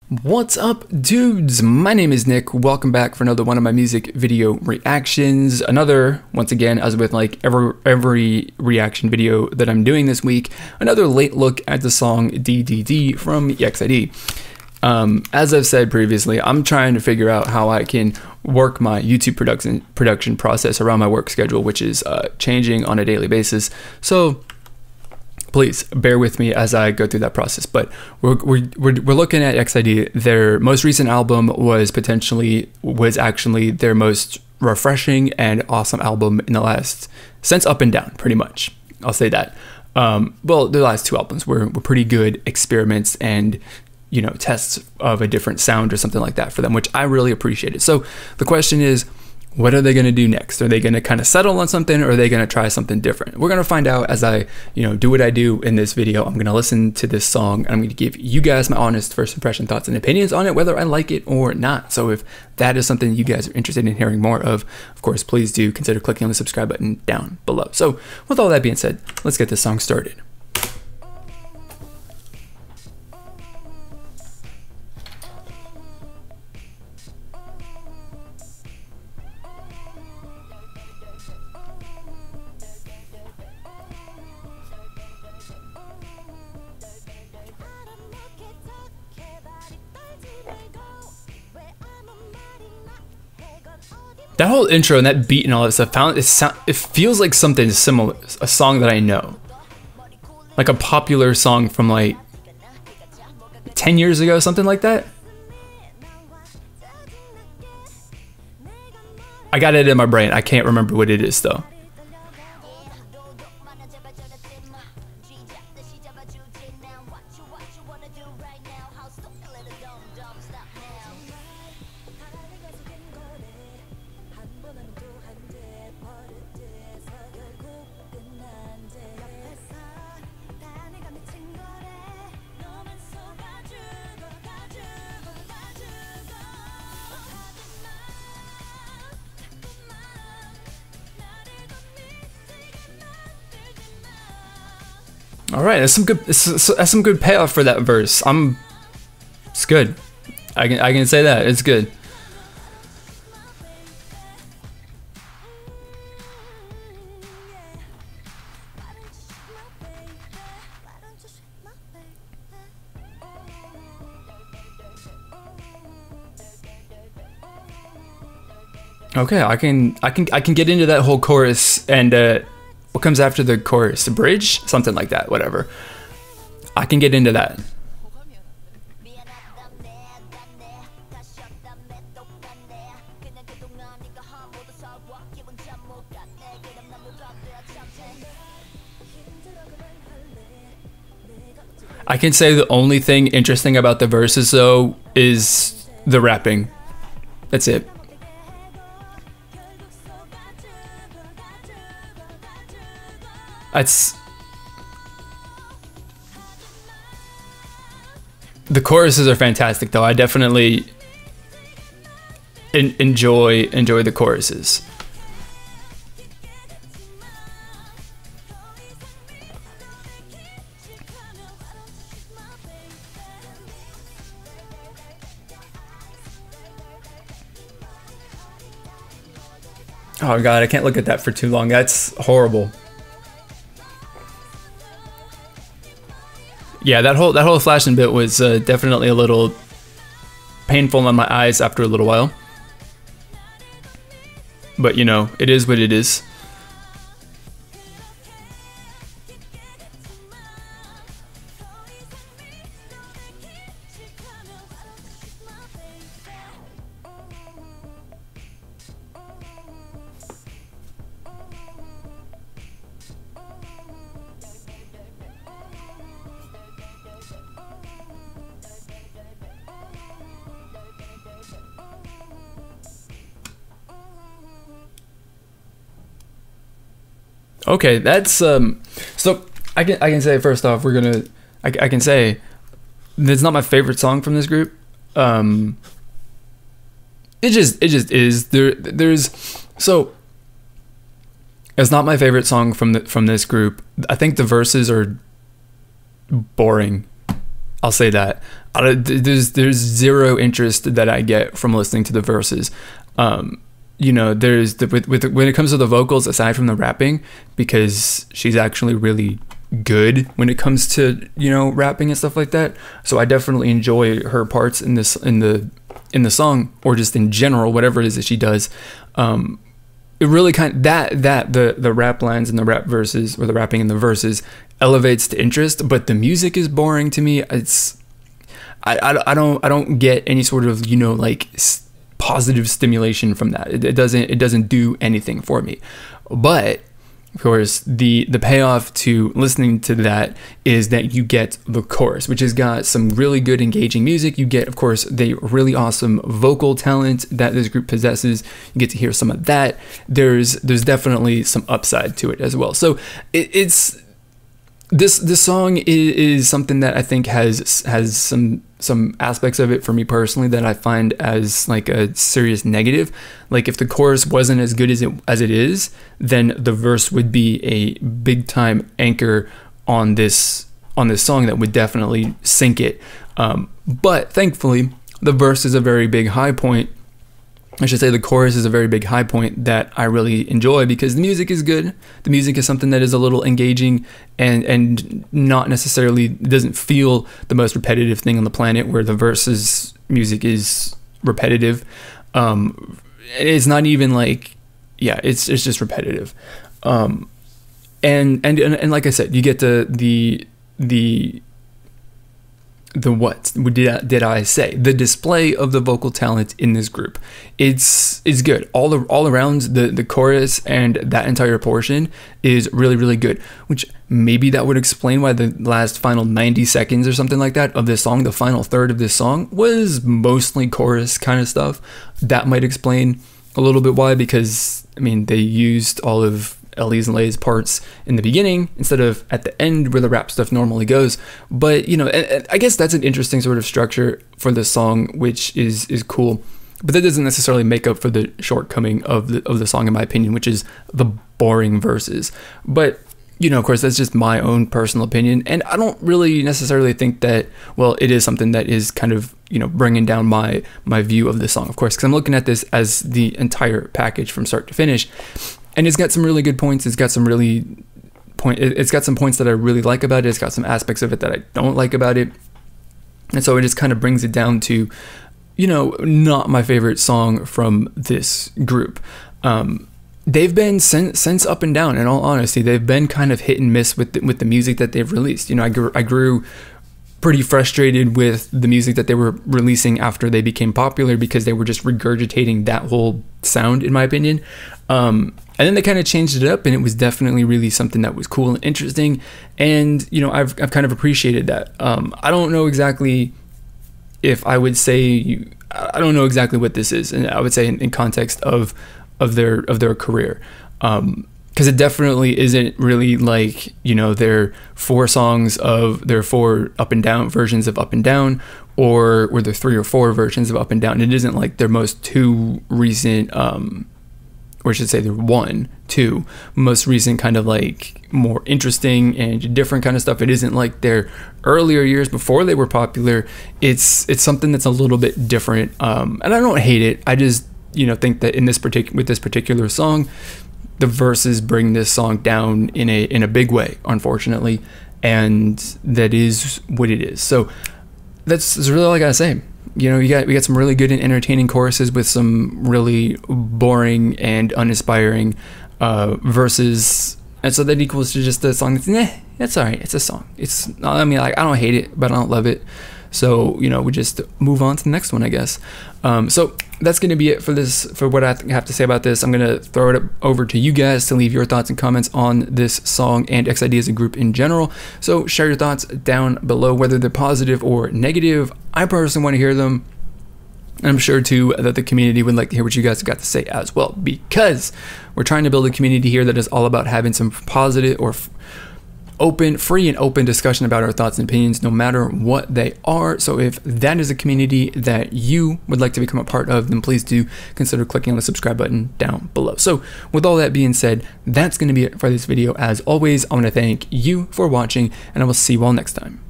What's up, dudes? My name is Nick. Welcome back for another one of my music video reactions. Once again, as with like every reaction video that I'm doing this week, another late look at the song DDD from EXID. As I've said previously, I'm trying to figure out how I can work my YouTube production process around my work schedule, which is changing on a daily basis. So please bear with me as I go through that process. But we're looking at EXID. Their most recent album was actually their most refreshing and awesome album in the last, since Up and Down, pretty much. I'll say that. Well, the last two albums were pretty good experiments and, you know, tests of a different sound or something like that for them, which I really appreciated. So the question is, what are they going to do next? Are they going to kind of settle on something, or are they going to try something different? We're going to find out as I, do what I do in this video. I'm going to listen to this song and I'm going to give you guys my honest first impression thoughts and opinions on it, whether I like it or not. So if that is something you guys are interested in hearing more of course, please do consider clicking on the subscribe button down below. So with all that being said, let's get this song started. That whole intro and that beat and all that stuff, it feels like something similar, a song that I know. Like a popular song from like 10 years ago, something like that. I got it in my brain. I can't remember what it is though. All right, that's some good payoff for that verse. It's good. I can say that it's good. Okay, I can get into that whole chorus and what comes after the chorus? The bridge? Something like that, whatever. I can get into that. I can say the only thing interesting about the verses though is the rapping. That's it. The choruses are fantastic though. I definitely enjoy the choruses. Oh god, I can't look at that for too long. That's horrible. Yeah, that whole flashing bit was definitely a little painful on my eyes after a little while. But you know, it is what it is. Okay, that's so I can say first off, I can say it's not my favorite song from this group. It just is. So it's not my favorite song from this group. I think the verses are boring. I'll say that. there's zero interest that I get from listening to the verses. You know, there's when it comes to the vocals, aside from the rapping, because she's actually really good when it comes to, you know, rapping and stuff like that. So I definitely enjoy her parts in the song, or just in general, whatever it is that she does. It really kind of the rap lines and the rap verses, or the rapping in the verses, elevates the interest, but the music is boring to me. I don't get any sort of, you know, like positive stimulation from that. It doesn't do anything for me. But of course, the payoff to listening to that is that you get the chorus, which has got some really good engaging music. You get, of course, the really awesome vocal talent that this group possesses. You get to hear some of that. There's definitely some upside to it as well. So it's this song is something that I think has some aspects of it for me personally that I find as like a serious negative. Like if the chorus wasn't as good as it is, then the verse would be a big time anchor on this song that would definitely sink it. But thankfully, the verse is a very big high point. I should say the chorus is a very big high point that I really enjoy, because the music is good. The music is something that is a little engaging and not necessarily, doesn't feel the most repetitive thing on the planet, where the verses music is repetitive. It's not even like, yeah, it's just repetitive. And like I said, you get what did I say? The display of the vocal talent in this group. It's good. All around the chorus and that entire portion is really, really good, which maybe that would explain why the last final 90 seconds or something like that of this song, the final third of this song, was mostly chorus kind of stuff. That might explain a little bit why, because I mean, they used all of Ellie's and Lay's parts in the beginning instead of at the end where the rap stuff normally goes. But you know, I guess that's an interesting sort of structure for the song, which is cool. But that doesn't necessarily make up for the shortcoming of the song, in my opinion, which is the boring verses. But you know, of course, that's just my own personal opinion, and I don't really necessarily think that, well, it is something that is kind of, you know, bringing down my view of the song, of course, because I'm looking at this as the entire package from start to finish. And it's got some really good points. It's got some it's got some points that I really like about it. It's got some aspects of it that I don't like about it. And so it just kind of brings it down to, you know, not my favorite song from this group. They've been since up and down, in all honesty. They've been kind of hit and miss with the music that they've released. You know, I grew pretty frustrated with the music that they were releasing after they became popular, because they were just regurgitating that whole sound, in my opinion. And then they kind of changed it up, and it was definitely really something that was cool and interesting. And, you know, I've kind of appreciated that. I don't know exactly if I would say, I don't know exactly what this is. And I would say in context of their career. Because it definitely isn't really like, you know, their four up and down versions of Up and Down, or their 3 or 4 versions of Up and Down. It isn't like their most two recent, or I should say their 2 most recent kind of like more interesting and different kind of stuff. It isn't like their earlier years before they were popular. It's something that's a little bit different. And I don't hate it. I just, you know, think that with this particular song, the verses bring this song down in a big way, unfortunately, and that is what it is. So that's really all I gotta say. You know, we got some really good and entertaining choruses with some really boring and uninspiring verses, and so that equals to just a song that's that's all right. It's a song. It's, I mean, like, I don't hate it, but I don't love it. So, you know, we just move on to the next one, I guess. So that's going to be it for what I have to say about this. I'm going to throw it over to you guys to leave your thoughts and comments on this song and EXID as a group in general. So share your thoughts down below, whether they're positive or negative. I personally want to hear them. And I'm sure too that the community would like to hear what you guys have got to say as well, because we're trying to build a community here that is all about having some positive or free and open discussion about our thoughts and opinions, no matter what they are. So if that is a community that you would like to become a part of, then please do consider clicking on the subscribe button down below. So with all that being said, that's going to be it for this video. As always, I want to thank you for watching, and I will see you all next time.